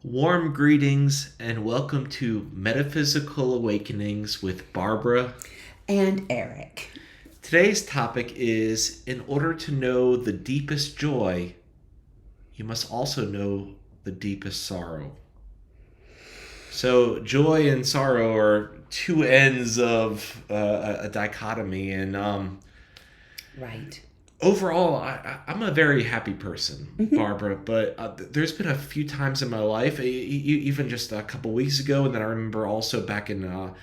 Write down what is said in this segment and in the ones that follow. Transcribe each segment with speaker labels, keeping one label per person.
Speaker 1: Warm greetings and welcome to Metaphysical Awakenings with Barbara.
Speaker 2: And Eric.
Speaker 1: Today's topic is, in order to know the deepest joy, you must also know the deepest sorrow. So joy and sorrow are two ends of a dichotomy, and
Speaker 2: Right.
Speaker 1: overall, I'm a very happy person, Barbara, but there's been a few times in my life, even just a couple weeks ago, and then I remember also back in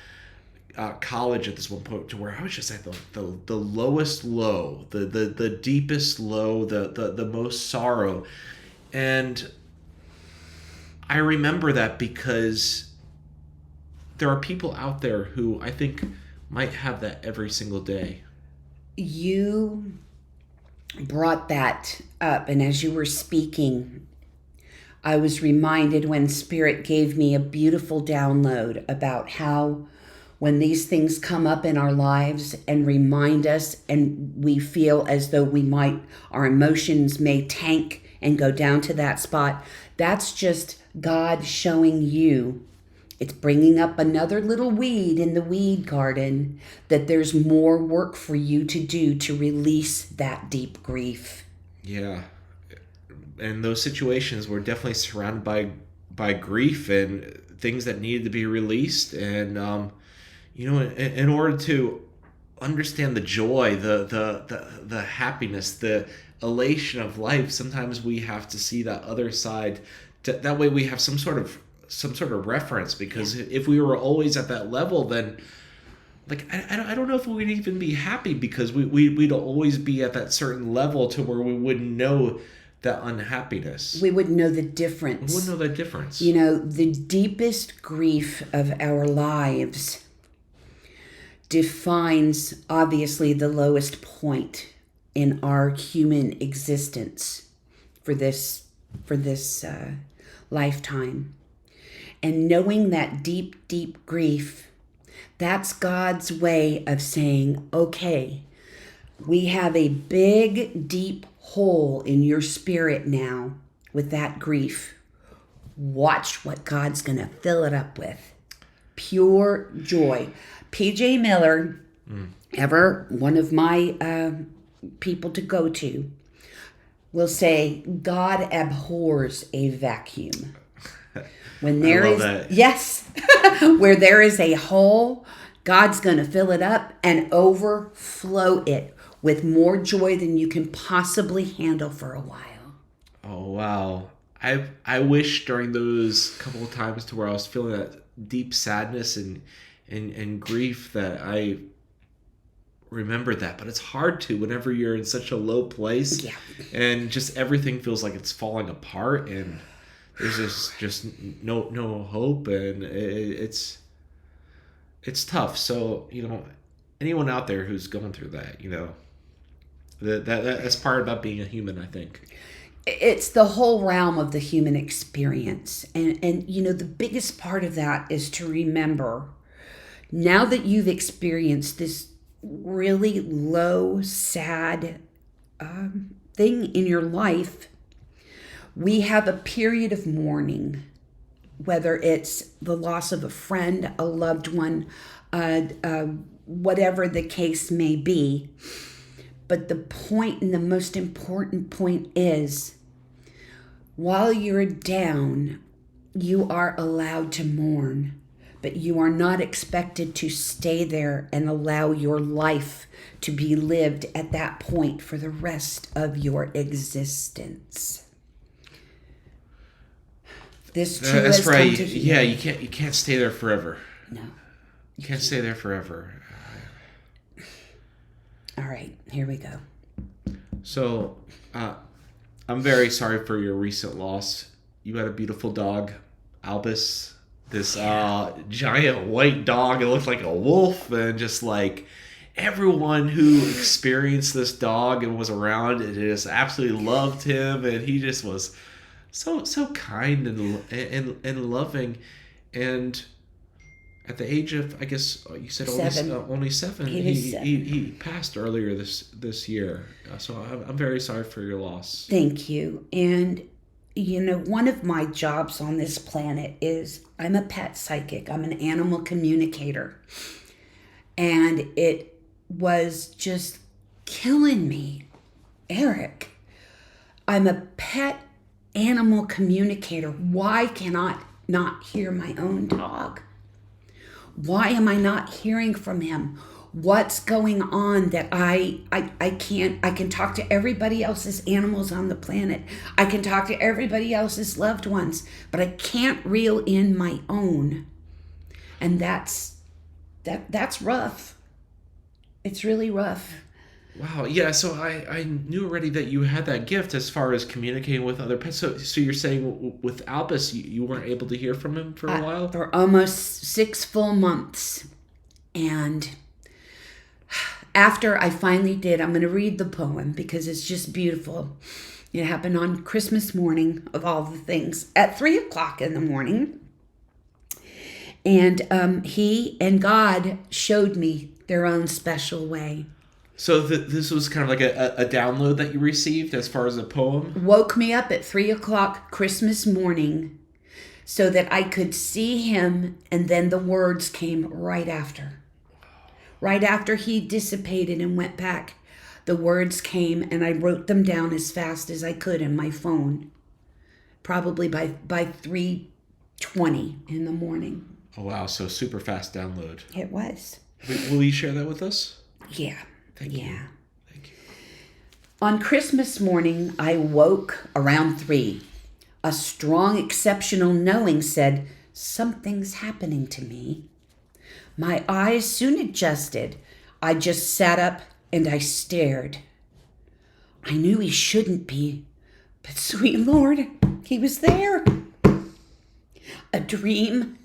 Speaker 1: college at this one point, to where I was just at the lowest low, the deepest low, the most sorrow. And I remember that because there are people out there who I think might have that every single day.
Speaker 2: You brought that up, and as you were speaking, I was reminded when Spirit gave me a beautiful download about how when these things come up in our lives and remind us, and we feel as though our emotions may tank and go down to that spot, that's just God showing you. It's bringing up another little weed in the weed garden, that there's more work for you to do to release that deep grief.
Speaker 1: Yeah. And those situations were definitely surrounded by grief and things that needed to be released. And in order to understand the joy, the happiness, the elation of life, sometimes we have to see that other side. That way we have some sort of reference, because if we were always at that level, then I don't know if we'd even be happy, because we'd always be at that certain level to where we wouldn't know that unhappiness.
Speaker 2: We wouldn't know the difference.
Speaker 1: We wouldn't know that difference.
Speaker 2: You know, the deepest grief of our lives defines obviously the lowest point in our human existence for this lifetime. And knowing that deep, deep grief, that's God's way of saying, okay, we have a big, deep hole in your spirit now with that grief. Watch what God's going to fill it up with. Pure joy. P.J. Miller, ever one of my people to go to, will say, God abhors a vacuum. When there
Speaker 1: I love
Speaker 2: is
Speaker 1: that.
Speaker 2: Yes, where there is a hole, God's going to fill it up and overflow it with more joy than you can possibly handle for a while.
Speaker 1: Oh wow. I wish during those couple of times to where I was feeling that deep sadness and grief that I remembered that, but it's hard to whenever you're in such a low place, and just everything feels like it's falling apart, and there's just no hope, and it's tough. So anyone out there who's going through that, that's part about being a human, I think.
Speaker 2: It's the whole realm of the human experience. And the biggest part of that is to remember, now that you've experienced this really low, sad thing in your life, we have a period of mourning, whether it's the loss of a friend, a loved one, whatever the case may be. But the point, and the most important point, is while you're down, you are allowed to mourn, but you are not expected to stay there and allow your life to be lived at that point for the rest of your existence. This too
Speaker 1: That's
Speaker 2: has
Speaker 1: right.
Speaker 2: come to
Speaker 1: Yeah, you can't stay there forever.
Speaker 2: No.
Speaker 1: You can't stay there forever.
Speaker 2: All right, here we go.
Speaker 1: So, I'm very sorry for your recent loss. You had a beautiful dog, Albus. This giant white dog. It looked like a wolf, and just like everyone who experienced this dog and was around it just absolutely loved him, and he just was so kind and loving. And at the age of, I guess you said only 7, he passed earlier this year. So I'm very sorry for your loss.
Speaker 2: Thank you. And one of my jobs on this planet is I'm a pet psychic. I'm an animal communicator. And it was just killing me. Eric, I'm a pet animal communicator. Why cannot not hear my own dog? Why am I not hearing from him? What's going on that I can't? I can talk to everybody else's animals on the planet. I can talk to everybody else's loved ones, but I can't reel in my own. And that's rough. It's really rough.
Speaker 1: Wow. Yeah. So I knew already that you had that gift as far as communicating with other pets. So you're saying with Albus, you weren't able to hear from him for a while?
Speaker 2: For almost 6 full months. And after I finally did, I'm going to read the poem because it's just beautiful. It happened on Christmas morning, of all the things, at 3 o'clock in the morning. And he and God showed me their own special way.
Speaker 1: So this was kind of like a download that you received as far as a poem?
Speaker 2: Woke me up at 3 o'clock Christmas morning so that I could see him, and then the words came right after. Right after he dissipated and went back, the words came, and I wrote them down as fast as I could in my phone, probably by 3:20 in the morning.
Speaker 1: Oh, wow. So super fast download.
Speaker 2: It was.
Speaker 1: Will you share that with us?
Speaker 2: Yeah.
Speaker 1: Thank you. Thank you.
Speaker 2: On Christmas morning, I woke around 3. A strong, exceptional knowing said, something's happening to me. My eyes soon adjusted. I just sat up and I stared. I knew he shouldn't be, but sweet Lord, he was there. A dream,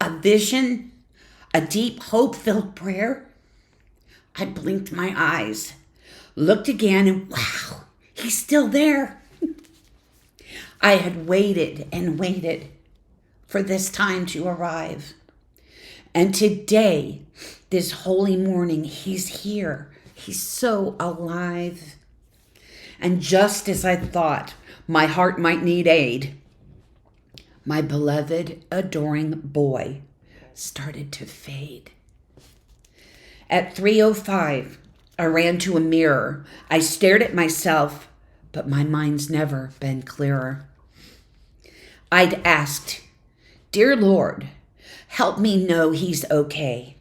Speaker 2: a vision, a deep hope-filled prayer. I blinked my eyes, looked again, and wow, he's still there. I had waited and waited for this time to arrive. And today, this holy morning, he's here. He's so alive. And just as I thought my heart might need aid, my beloved, adoring boy started to fade. At 3:05, I ran to a mirror. I stared at myself, but my mind's never been clearer. I'd asked, Dear Lord, help me know he's okay.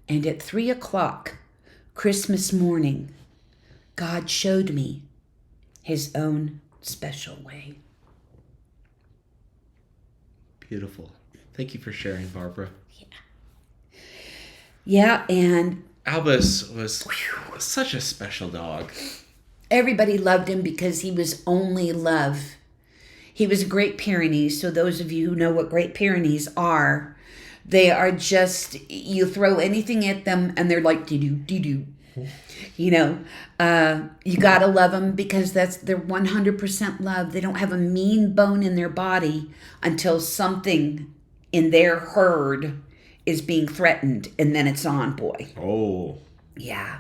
Speaker 2: And at 3 o'clock, Christmas morning, God showed me his own special way.
Speaker 1: Beautiful. Thank you for sharing, Barbara.
Speaker 2: Yeah, and
Speaker 1: Albus was such a special dog.
Speaker 2: Everybody loved him because he was only love. He was Great Pyrenees, so those of you who know what Great Pyrenees are, they are just, you throw anything at them and they're like, doo-doo, doo-doo. You gotta love them because they're 100% love. They don't have a mean bone in their body until something in their herd is being threatened, and then it's on, boy.
Speaker 1: Oh.
Speaker 2: Yeah.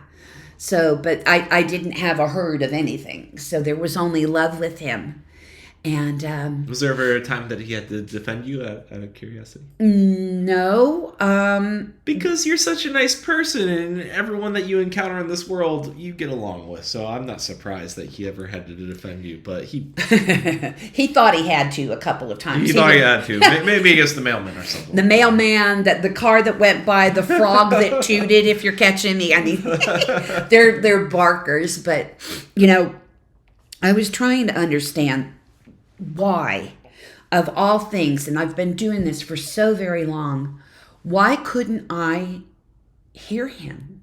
Speaker 2: So, but I didn't have a herd of anything, so there was only love with him. And
Speaker 1: was there ever a time that he had to defend you out of curiosity?
Speaker 2: No.
Speaker 1: Because you're such a nice person, and everyone that you encounter in this world, you get along with. So I'm not surprised that he ever had to defend you. But he
Speaker 2: he thought he had to a couple of times.
Speaker 1: He thought he had to. Maybe against the mailman or something.
Speaker 2: The mailman, the car that went by, the frog that tooted. If you're catching me, I mean, they're barkers. But I was trying to understand. Why, of all things, and I've been doing this for so very long, why couldn't I hear him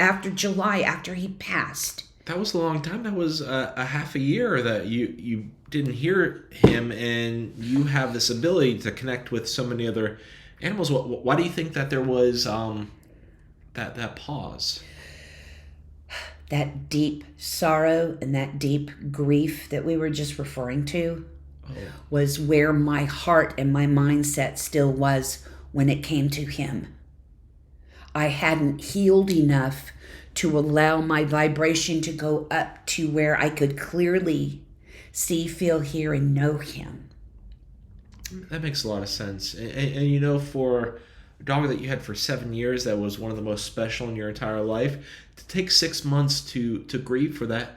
Speaker 2: after July, after he passed?
Speaker 1: That was a long time. That was a half a year that you didn't hear him, and you have this ability to connect with so many other animals. Why do you think that there was that pause?
Speaker 2: That deep sorrow and that deep grief that we were just referring to was where my heart and my mindset still was when it came to him. I hadn't healed enough to allow my vibration to go up to where I could clearly see, feel, hear, and know him.
Speaker 1: That makes a lot of sense. And you know, for a dog that you had for 7 years, that was one of the most special in your entire life, to take 6 months to grieve for that's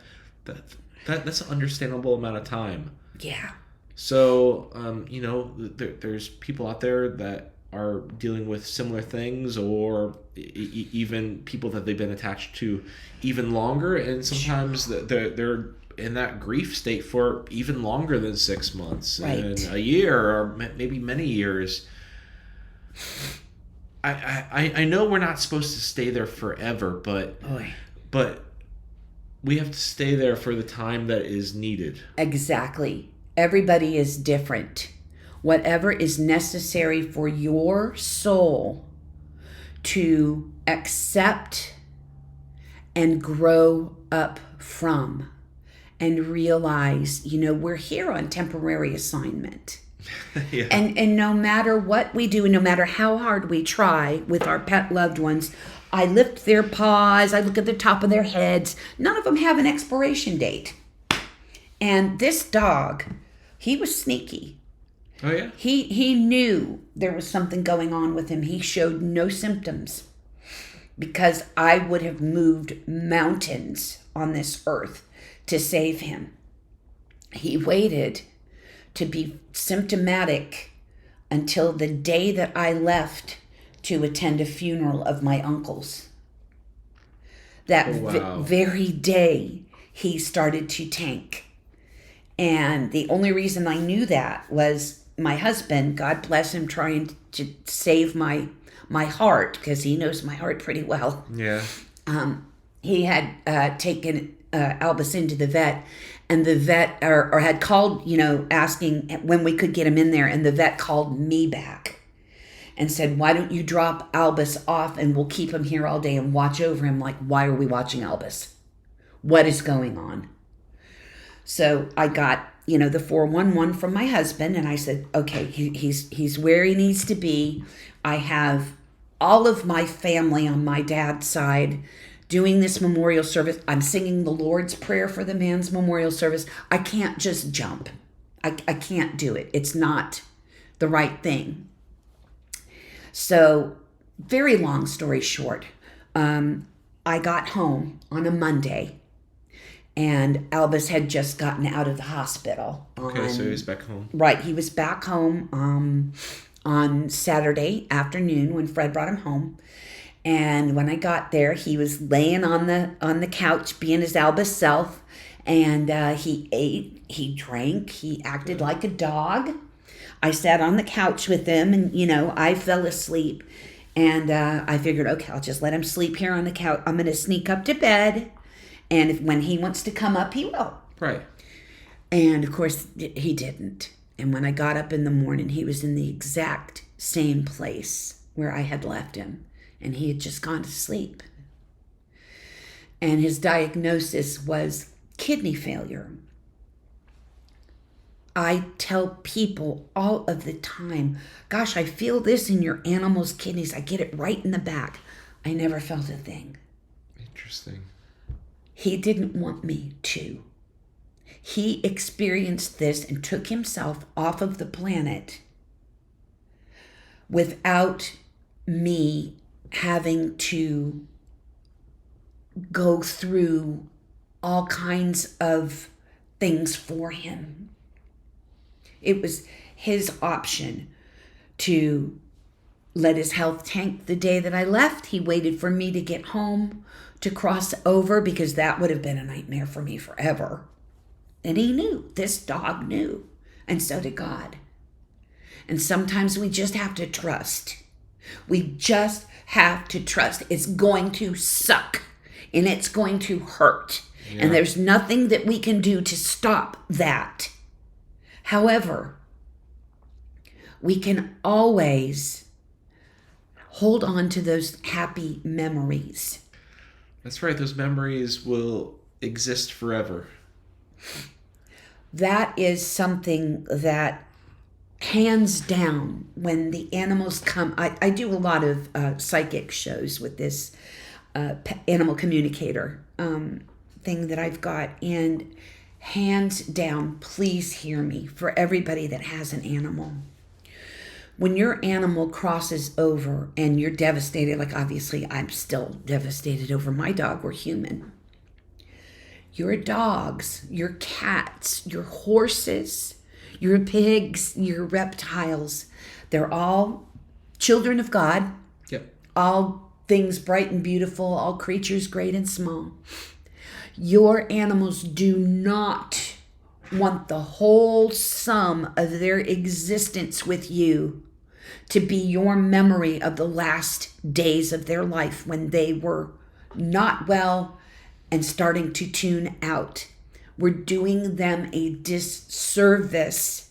Speaker 1: an understandable amount of time.
Speaker 2: Yeah.
Speaker 1: So, you know, there's people out there that are dealing with similar things, or even people that they've been attached to even longer, and sometimes they're in that grief state for even longer than 6 months,
Speaker 2: Right.
Speaker 1: and a year, or maybe many years. I know we're not supposed to stay there forever, but
Speaker 2: Boy.
Speaker 1: we have to stay there for the time that is needed.
Speaker 2: Exactly. Everybody is different. Whatever is necessary for your soul to accept and grow up from, and realize, you know, we're here on temporary assignment.
Speaker 1: Yeah.
Speaker 2: And no matter what we do, and no matter how hard we try with our pet loved ones, I lift their paws, I look at the top of their heads. None of them have an expiration date. And this dog, he was sneaky.
Speaker 1: Oh, yeah?
Speaker 2: He knew there was something going on with him. He showed no symptoms, because I would have moved mountains on this earth to save him. He waited to be symptomatic until the day that I left to attend a funeral of my uncle's. That
Speaker 1: Oh, wow.
Speaker 2: very day, he started to tank. And the only reason I knew that was my husband, God bless him, trying to save my heart, because he knows my heart pretty well.
Speaker 1: Yeah.
Speaker 2: He had taken Albus into the vet, and the vet or had called, you know, asking when we could get him in there, and the vet called me back and said, why don't you drop Albus off and we'll keep him here all day and watch over him? Like, why are we watching Albus? What is going on? So I got, you know, the 411 from my husband, and I said, okay, he's where he needs to be. I have all of my family on my dad's side doing this memorial service. I'm singing the Lord's Prayer for the man's memorial service. I can't just jump. I can't do it. It's not the right thing. So, very long story short, I got home on a Monday, and Albus had just gotten out of the hospital.
Speaker 1: Okay, so he was back home.
Speaker 2: Right, he was back home on Saturday afternoon when Fred brought him home. And when I got there, he was laying on the couch, being his Albus self, and he ate, he drank, he acted like a dog. I sat on the couch with him, and, you know, I fell asleep. And I figured, okay, I'll just let him sleep here on the couch. I'm going to sneak up to bed, and when he wants to come up, he will.
Speaker 1: Right.
Speaker 2: And, of course, he didn't. And when I got up in the morning, he was in the exact same place where I had left him. And he had just gone to sleep. And his diagnosis was kidney failure. I tell people all of the time, gosh, I feel this in your animal's kidneys. I get it right in the back. I never felt a thing.
Speaker 1: Interesting.
Speaker 2: He didn't want me to. He experienced this and took himself off of the planet without me having to go through all kinds of things for him. It was his option to let his health tank the day that I left. He waited for me to get home to cross over, because that would have been a nightmare for me forever. And he knew. This dog knew. And so did God. And sometimes we just have to trust. We just have to trust. It's going to suck, and it's going to hurt. Yeah. And there's nothing that we can do to stop that. However, we can always hold on to those happy memories.
Speaker 1: That's right. Those memories will exist forever.
Speaker 2: That is something that, hands down, when the animals come, I do a lot of psychic shows with this animal communicator thing that I've got, and Hands down, please hear me, for everybody that has an animal. When your animal crosses over and you're devastated, like obviously I'm still devastated over my dog, we're human. Your dogs, your cats, your horses, your pigs, your reptiles, they're all children of God.
Speaker 1: Yep.
Speaker 2: All things bright and beautiful, all creatures great and small. Your animals do not want the whole sum of their existence with you to be your memory of the last days of their life when they were not well and starting to tune out. We're doing them a disservice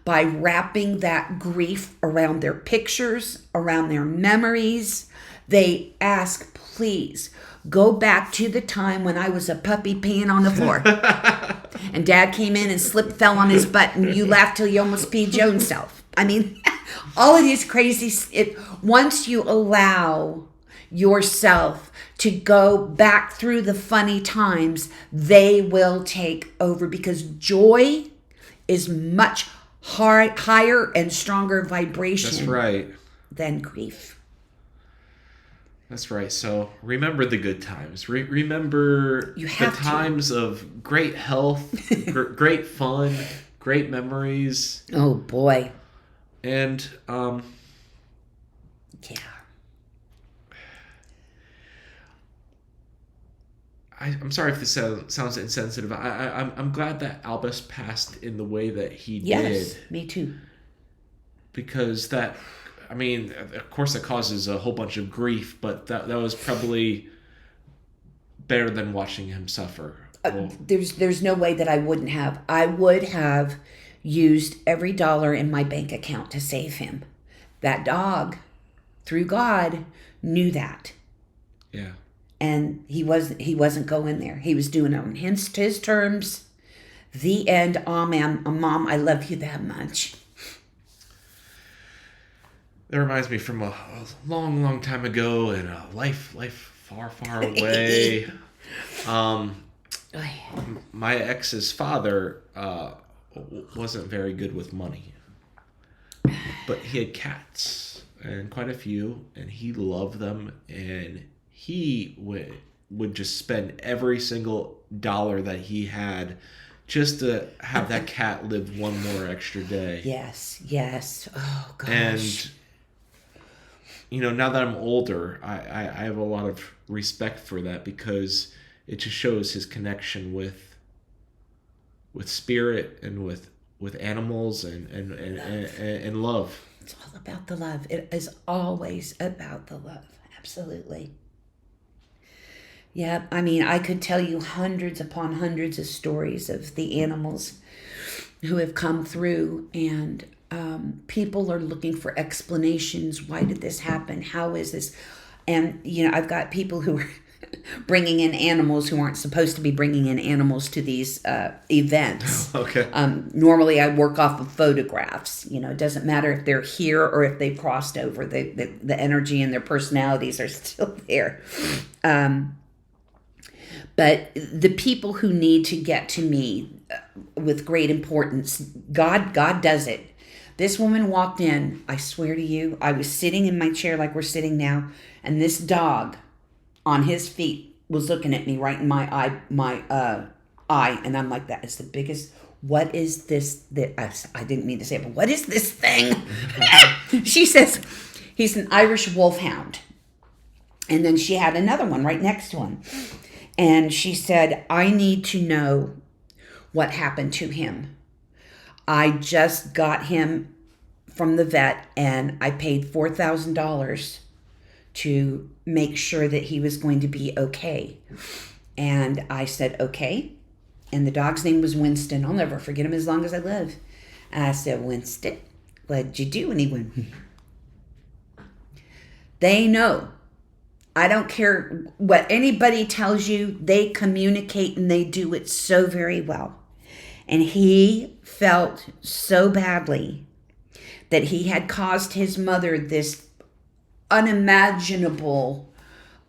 Speaker 2: by wrapping that grief around their pictures, around their memories. They ask, please, go back to the time when I was a puppy peeing on the floor. And Dad came in and fell on his butt and you laughed till you almost peed your own self. I mean, all of these crazy, once you allow yourself to go back through the funny times, they will take over, because joy is much higher and stronger vibration.
Speaker 1: That's right.
Speaker 2: Than grief.
Speaker 1: That's right. So remember the good times. Remember the times of great health, great fun, great memories.
Speaker 2: Oh boy.
Speaker 1: And
Speaker 2: yeah.
Speaker 1: I'm sorry if this sounds insensitive. I'm glad that Albus passed in the way that he did.
Speaker 2: Yes, me too.
Speaker 1: Because that, I mean, of course that causes a whole bunch of grief, but that was probably better than watching him suffer.
Speaker 2: There's no way that I wouldn't have. I would have used every dollar in my bank account to save him. That dog, through God, knew that.
Speaker 1: Yeah.
Speaker 2: And he wasn't going there. He was doing it on his terms. The end. Oh man, Mom, I love you that much.
Speaker 1: That reminds me from a long, long time ago in a life far, far away. My ex's father wasn't very good with money, but he had cats, and quite a few, and he loved them, and he would just spend every single dollar that he had just to have that cat live one more extra day.
Speaker 2: Yes. Oh, gosh.
Speaker 1: And, now that I'm older, I have a lot of respect for that, because it just shows his connection with spirit and with animals and love.
Speaker 2: It's all about the love. It is always about the love. Absolutely. Yeah, I mean, I could tell you hundreds upon hundreds of stories of the animals who have come through, and people are looking for explanations. Why did this happen? How is this? And, I've got people who are bringing in animals who aren't supposed to be bringing in animals to these events.
Speaker 1: Okay.
Speaker 2: Normally I work off of photographs. It doesn't matter if they're here or if they've crossed over. The energy and their personalities are still there. But the people who need to get to me with great importance, God does it. This woman walked in, I swear to you, I was sitting in my chair like we're sitting now, and this dog on his feet was looking at me right in my eye, and I'm like, that is the biggest, what is this, I didn't mean to say it, but what is this thing? She says, he's an Irish wolfhound. And then she had another one right next to him. And she said, I need to know what happened to him. I just got him from the vet, and I paid $4,000 to make sure that he was going to be okay. And I said, okay. And the dog's name was Winston. I'll never forget him as long as I live. And I said, Winston, what'd you do? And he went, They know. I don't care what anybody tells you. They communicate, and they do it so very well. And he felt so badly that he had caused his mother this unimaginable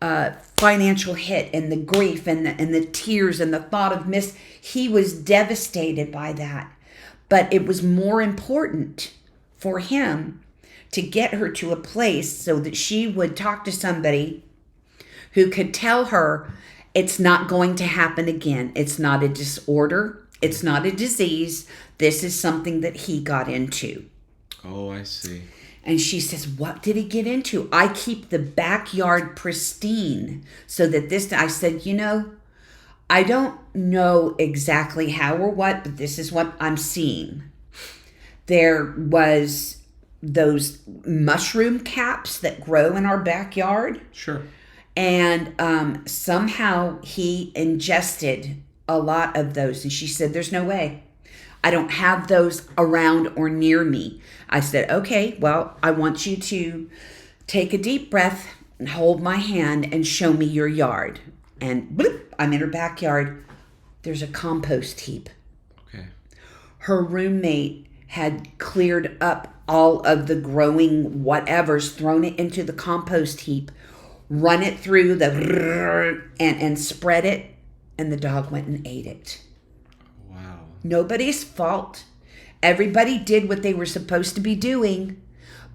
Speaker 2: financial hit and the grief and the tears and the thought of he was devastated by that. But it was more important for him to get her to a place so that she would talk to somebody who could tell her it's not going to happen again. It's not a disorder. It's not a disease. This is something that he got into.
Speaker 1: Oh, I see.
Speaker 2: And she says, what did he get into? I keep the backyard pristine so that I said, I don't know exactly how or what, but this is what I'm seeing. There was those mushroom caps that grow in our backyard.
Speaker 1: Sure.
Speaker 2: And somehow he ingested a lot of those. And she said, there's no way. I don't have those around or near me. I said, okay, well, I want you to take a deep breath and hold my hand and show me your yard. And bloop, I'm in her backyard. There's a compost heap.
Speaker 1: Okay.
Speaker 2: Her roommate had cleared up all of the growing whatevers, thrown it into the compost heap, run it through and spread it, and the dog went and ate it.
Speaker 1: Wow.
Speaker 2: Nobody's fault. Everybody did what they were supposed to be doing,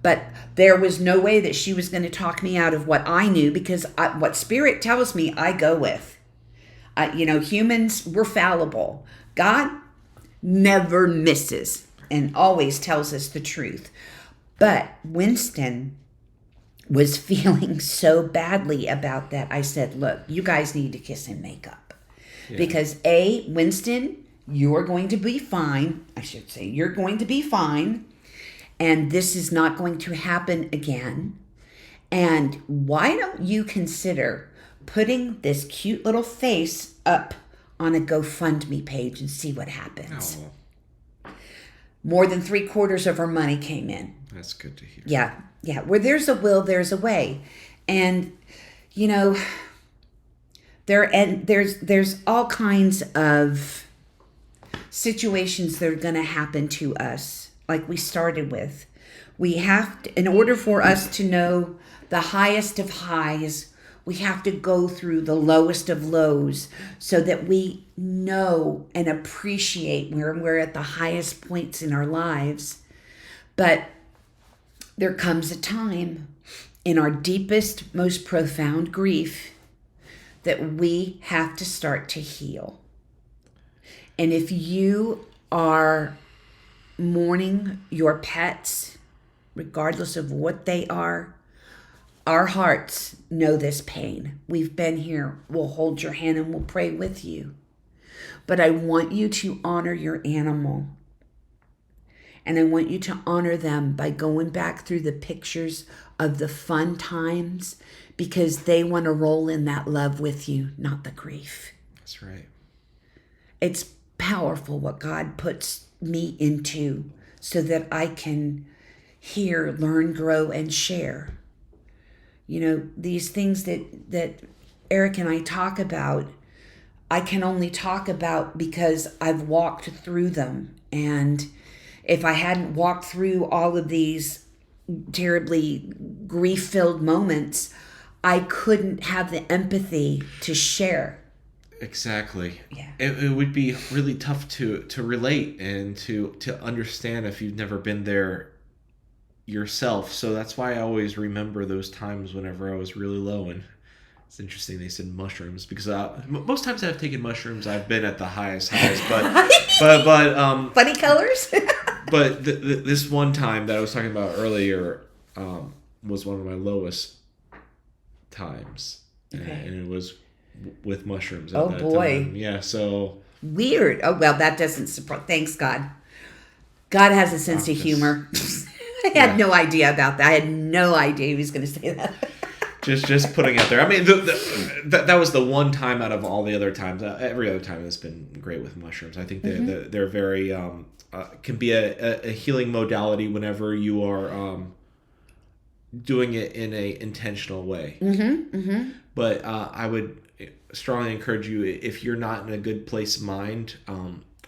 Speaker 2: but there was no way that she was going to talk me out of what I knew, because what Spirit tells me, I go with. Humans, we're fallible. God never misses and always tells us the truth. But Winston was feeling so badly about that. I said, look, you guys need to kiss and make up. Yeah. Because Winston, you're going to be fine. I should say, you're going to be fine. And this is not going to happen again. And why don't you consider putting this cute little face up on a GoFundMe page and see what happens? Oh. More than 3/4 of her money came in.
Speaker 1: That's good to hear.
Speaker 2: Yeah. Where there's a will, there's a way. And, there's all kinds of situations that are going to happen to us, like we started with. We have to, in order for us to know the highest of highs, we have to go through the lowest of lows so that we know and appreciate where we're at the highest points in our lives. But there comes a time in our deepest, most profound grief that we have to start to heal. And if you are mourning your pets, regardless of what they are, our hearts know this pain. We've been here. We'll hold your hand and we'll pray with you. But I want you to honor your animal. And I want you to honor them by going back through the pictures of the fun times, because they want to roll in that love with you, not the grief.
Speaker 1: That's right.
Speaker 2: It's powerful what God puts me into so that I can hear, learn, grow, and share. These things that Eric and I talk about, I can only talk about because I've walked through them. And if I hadn't walked through all of these terribly grief-filled moments, I couldn't have the empathy to share.
Speaker 1: Exactly.
Speaker 2: Yeah.
Speaker 1: It would be really tough to relate and to understand if you've never been there yourself. So that's why I always remember those times whenever I was really low. And it's interesting they said mushrooms, because most times I've taken mushrooms, I've been at the highest highs. But
Speaker 2: funny colors.
Speaker 1: But this one time that I was talking about earlier was one of my lowest times. Okay. And it was with mushrooms at that time. Yeah, so
Speaker 2: weird. Oh, well, that doesn't surprise. Thanks, God. God has a sense of humor. I had no idea about that. I had no idea he was going to say that.
Speaker 1: just putting it there. I mean, that was the one time out of all the other times. Every other time has been great with mushrooms. I think they're very can be a healing modality whenever you are doing it in a intentional way. Mm-hmm, mm-hmm. But I would strongly encourage you, if you're not in a good place of mind,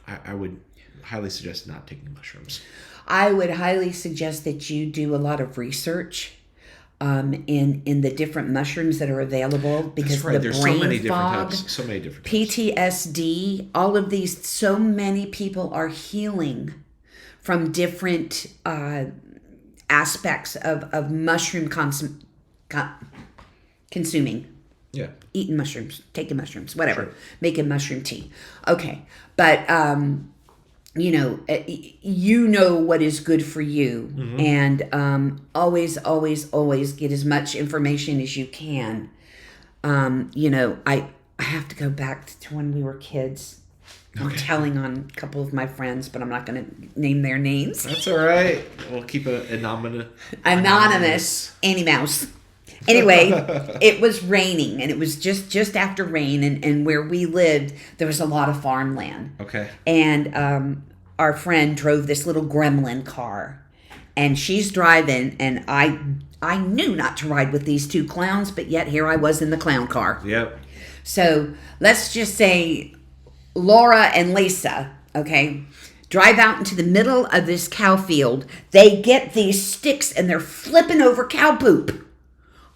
Speaker 1: I would highly suggest not taking mushrooms.
Speaker 2: I would highly suggest that you do a lot of research in the different mushrooms that are available, because
Speaker 1: That's right.
Speaker 2: the
Speaker 1: There's
Speaker 2: brain
Speaker 1: so many
Speaker 2: fog,
Speaker 1: different types. So many different types.
Speaker 2: PTSD, all of these, so many people are healing from different aspects of mushroom consuming.
Speaker 1: Yeah.
Speaker 2: Eating mushrooms, taking mushrooms, whatever,
Speaker 1: Sure.
Speaker 2: making mushroom tea. Okay. But, you know what is good for you.
Speaker 1: Mm-hmm.
Speaker 2: And always, always, always get as much information as you can. I have to go back to when we were kids. I'm
Speaker 1: Okay.
Speaker 2: telling on a couple of my friends, but I'm not going to name their names.
Speaker 1: That's all right. We'll keep it
Speaker 2: Anonymous Annie Mouse. Anyway, it was raining, and it was just after rain, and where we lived, there was a lot of farmland.
Speaker 1: Okay.
Speaker 2: And our friend drove this little gremlin car, and she's driving, and I knew not to ride with these two clowns, but yet here I was in the clown car.
Speaker 1: Yep.
Speaker 2: So let's just say Laura and Lisa, okay, drive out into the middle of this cow field. They get these sticks and they're flipping over cow poop.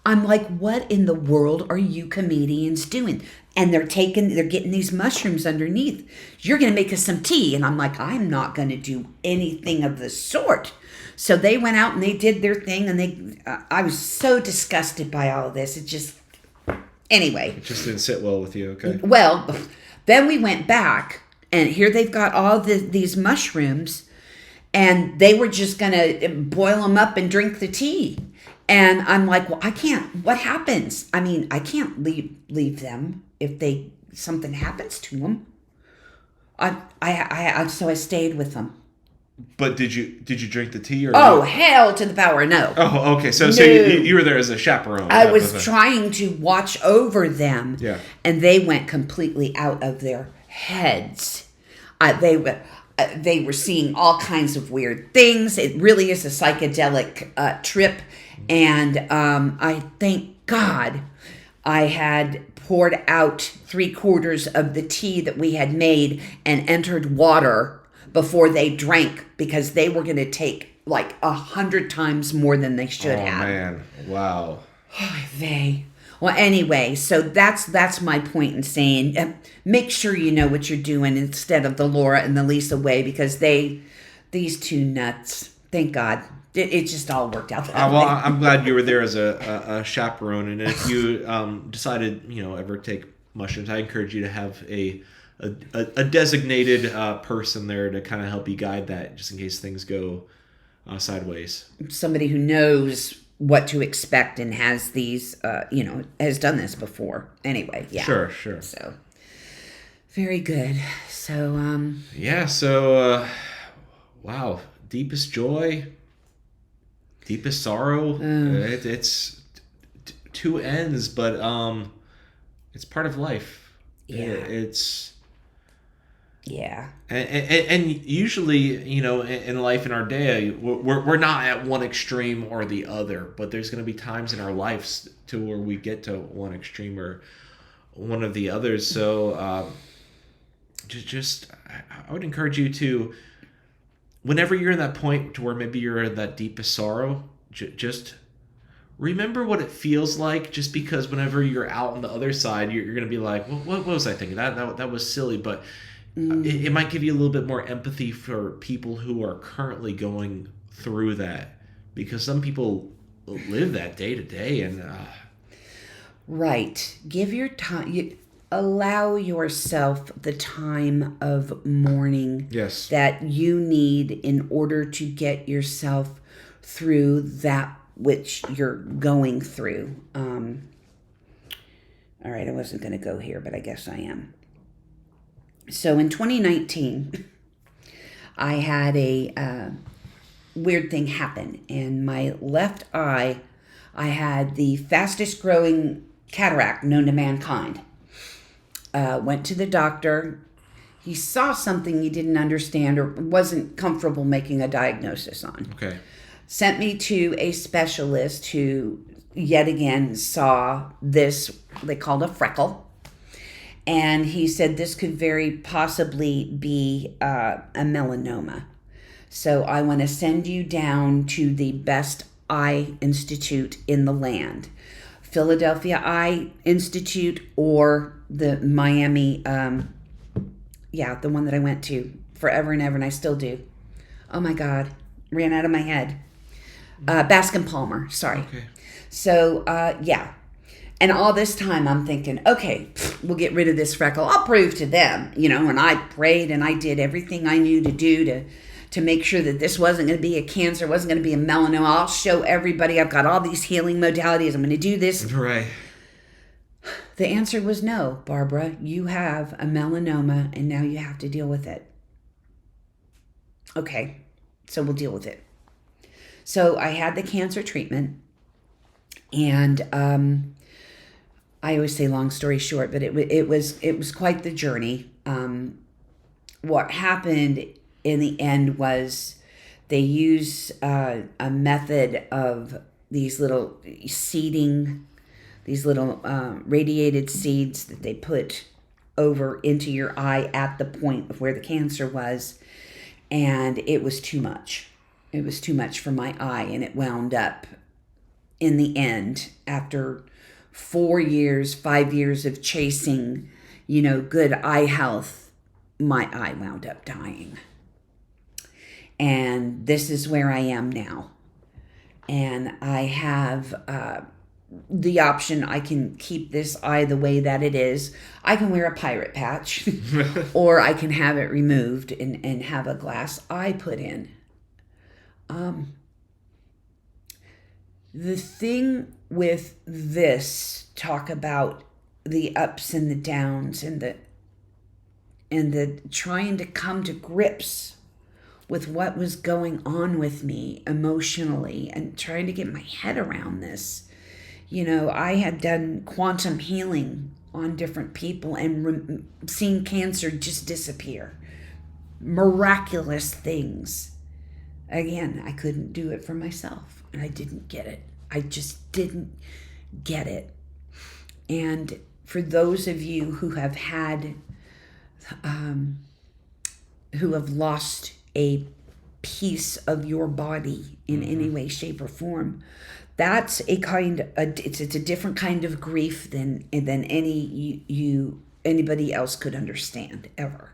Speaker 2: I'm like, what in the world are you comedians doing? And they're getting these mushrooms underneath. You're going to make us some tea. And I'm like, I'm not going to do anything of the sort. So they went out and they did their thing. And I was so disgusted by all of this. It just, anyway.
Speaker 1: It just didn't sit well with you, okay?
Speaker 2: Well, then we went back, and here they've got all these mushrooms, and they were just going to boil them up and drink the tea. And I'm like, well, I can't. What happens? I mean, I can't leave them if something happens to them. So I stayed with them.
Speaker 1: But did you drink the tea? Or
Speaker 2: Oh, hell to the power no.
Speaker 1: Oh, okay. So
Speaker 2: No.
Speaker 1: you were there as a chaperone.
Speaker 2: I was trying to watch over them.
Speaker 1: Yeah.
Speaker 2: And they went completely out of their heads. They were seeing all kinds of weird things. It really is a psychedelic trip. And I thank God I had poured out 3/4 of the tea that we had made and entered water before they drank, because they were going to take like 100 times more than they should have.
Speaker 1: Oh, man. Wow.
Speaker 2: Well, anyway, so that's my point in saying, make sure you know what you're doing instead of the Laura and the Lisa way, because these two nuts, thank God, it just all worked out.
Speaker 1: Well, I'm glad you were there as a chaperone, and if you decided, ever take mushrooms, I encourage you to have a designated person there to kind of help you guide that, just in case things go sideways.
Speaker 2: Somebody who knows what to expect and has these, has done this before. Anyway, yeah.
Speaker 1: Sure.
Speaker 2: So, very good. So,
Speaker 1: yeah, so, wow. Deepest joy, deepest sorrow. It's two ends, but it's part of life.
Speaker 2: Yeah.
Speaker 1: Yeah. And usually, in life in our day, we're not at one extreme or the other, but there's going to be times in our lives to where we get to one extreme or one of the others. So I would encourage you to, whenever you're in that point to where maybe you're in that deepest sorrow, just remember what it feels like, just because whenever you're out on the other side, you're going to be like, well, what was I thinking? That was silly, but it might give you a little bit more empathy for people who are currently going through that, because some people live that day to day. And
Speaker 2: right. Give your time. Allow yourself the time of mourning that you need in order to get yourself through that which you're going through. All right, I wasn't going to go here, but I guess I am. So in 2019, I had a weird thing happen. In my left eye, I had the fastest growing cataract known to mankind. Went to the doctor. He saw something he didn't understand or wasn't comfortable making a diagnosis on.
Speaker 1: Okay.
Speaker 2: Sent me to a specialist who, yet again, saw this, they called a freckle. And he said this could very possibly be a melanoma. So I want to send you down to the best Eye Institute in the land. Philadelphia Eye Institute or the Miami, the one that I went to forever and ever, and I still do. Oh my God, ran out of my head. Bascom Palmer, sorry.
Speaker 1: Okay.
Speaker 2: So, And all this time I'm thinking, okay, we'll get rid of this freckle. I'll prove to them, and I prayed and I did everything I knew to do to make sure that this wasn't going to be a cancer, wasn't going to be a melanoma. I'll show everybody I've got all these healing modalities. I'm going to do this.
Speaker 1: Right.
Speaker 2: The answer was no, Barbara. You have a melanoma and now you have to deal with it. Okay, so we'll deal with it. So I had the cancer treatment, and I always say long story short, but it was quite the journey. What happened in the end was they use a method of these little seeding, these little radiated seeds that they put over into your eye at the point of where the cancer was, and it was too much. It was too much for my eye, and it wound up in the end after 5 years of chasing, good eye health, my eye wound up dying. And this is where I am now. And I have the option. I can keep this eye the way that it is. I can wear a pirate patch or I can have it removed and have a glass eye put in. The thing with this, talk about the ups and the downs and the trying to come to grips with what was going on with me emotionally and trying to get my head around this. I had done quantum healing on different people and seen cancer just disappear. Miraculous things. Again, I couldn't do it for myself, and I didn't get it. I just didn't get it. And for those of you who have had, who have lost a piece of your body in any way, shape, or form, that's it's a different kind of grief than anybody else could understand ever.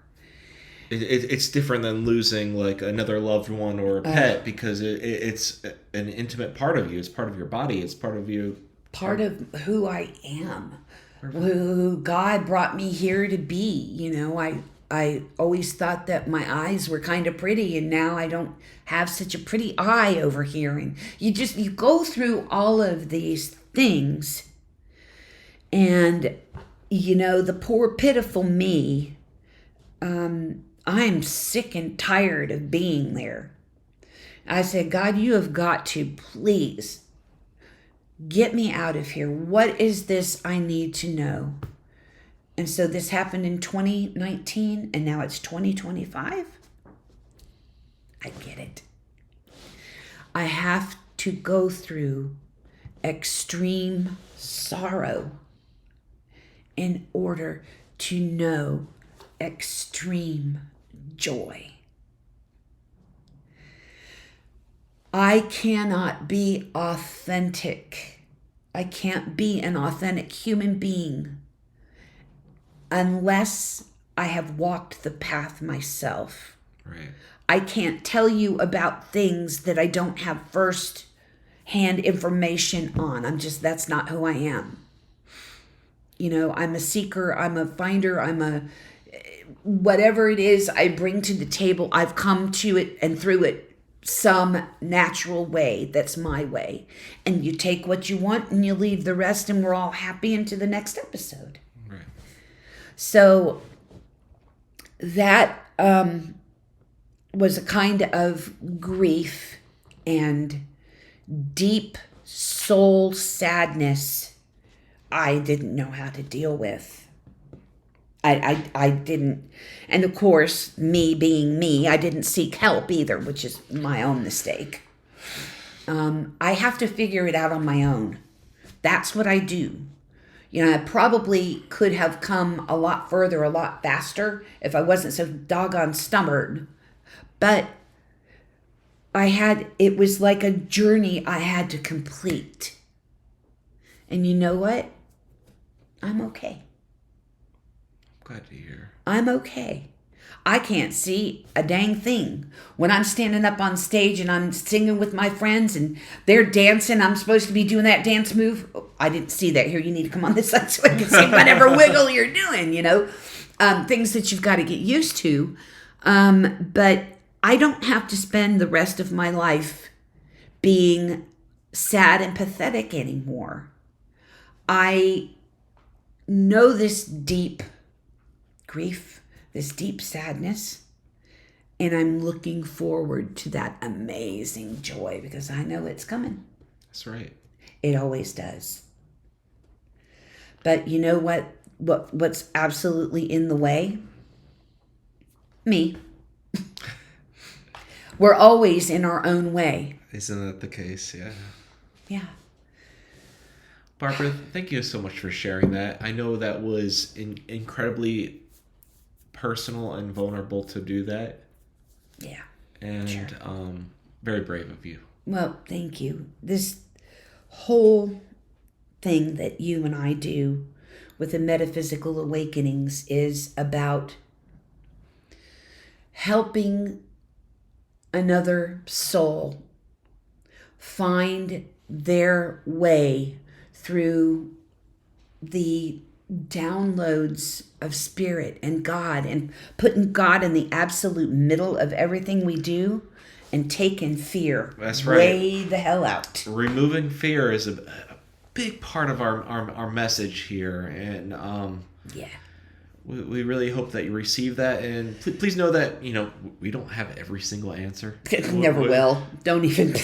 Speaker 1: It's different than losing like another loved one or a pet, because it's an intimate part of you. It's part of your body. It's part of you.
Speaker 2: Part of who I am. Who God brought me here to be. I always thought that my eyes were kind of pretty, and now I don't have such a pretty eye over here. And you go through all of these things, and the poor pitiful me, I'm sick and tired of being there. I said, God, you have got to please get me out of here. What is this I need to know? And so this happened in 2019, and now it's 2025. I get it. I have to go through extreme sorrow in order to know extreme joy. I cannot be authentic. I can't be an authentic human being unless I have walked the path myself.
Speaker 1: Right.
Speaker 2: I can't tell you about things that I don't have first-hand information on. That's not who I am. I'm a seeker, I'm a finder, whatever it is I bring to the table, I've come to it and through it some natural way that's my way. And you take what you want and you leave the rest, and we're all happy into the next episode.
Speaker 1: Right.
Speaker 2: So that was a kind of grief and deep soul sadness I didn't know how to deal with. I didn't, and of course, me being me, I didn't seek help either, which is my own mistake. I have to figure it out on my own. That's what I do. I probably could have come a lot further, a lot faster if I wasn't so doggone stubborn. But it was like a journey I had to complete. And you know what? I'm okay.
Speaker 1: Glad to hear.
Speaker 2: I'm okay. I can't see a dang thing. When I'm standing up on stage and I'm singing with my friends and they're dancing, I'm supposed to be doing that dance move. Oh, I didn't see that. Here, you need to come on this side so I can see whatever wiggle you're doing, things that you've got to get used to. But I don't have to spend the rest of my life being sad and pathetic anymore. I know this deep grief, this deep sadness, and I'm looking forward to that amazing joy because I know it's coming.
Speaker 1: That's right.
Speaker 2: It always does. But you know what's absolutely in the way? Me. We're always in our own way.
Speaker 1: Isn't that the case? Yeah.
Speaker 2: Yeah.
Speaker 1: Barbara, thank you so much for sharing that. I know that was incredibly personal and vulnerable to do that.
Speaker 2: Yeah.
Speaker 1: And
Speaker 2: sure.
Speaker 1: Very brave of you.
Speaker 2: Well, thank you. This whole thing that you and I do with the Metaphysical Awakenings is about helping another soul find their way through the downloads of spirit and God, and putting God in the absolute middle of everything we do and taking fear
Speaker 1: That's right.
Speaker 2: way the hell out.
Speaker 1: Removing fear is a big part of our message here, and
Speaker 2: Yeah.
Speaker 1: we really hope that you receive that, and please know that we don't have every single answer.
Speaker 2: Never will. Don't even.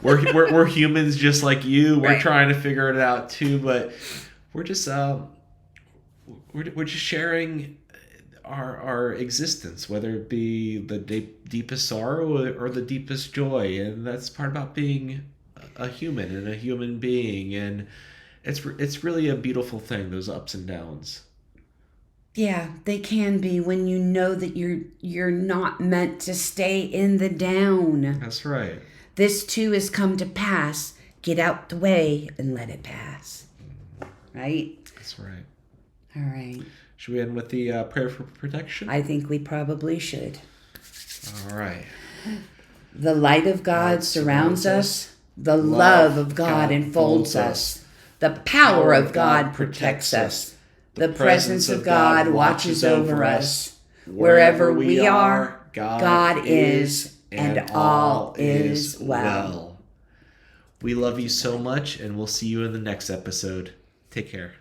Speaker 1: We're humans just like you. We're
Speaker 2: Right.
Speaker 1: trying to figure it out too, but we're just we're just sharing our existence, whether it be the deepest sorrow or the deepest joy, and that's part about being a human and a human being, and it's really a beautiful thing, those ups and downs.
Speaker 2: Yeah, they can be when you know that you're not meant to stay in the down.
Speaker 1: That's right.
Speaker 2: This too has come to pass. Get out the way and let it pass. Right?
Speaker 1: That's right.
Speaker 2: All right.
Speaker 1: Should we end with the prayer for protection?
Speaker 2: I think we probably should.
Speaker 1: All right.
Speaker 2: The light of God surrounds us. The love of God enfolds us. The power of God protects us. The presence of God watches over us. Wherever we are, God is, and all is well.
Speaker 1: We love you so much, and we'll see you in the next episode. Take care.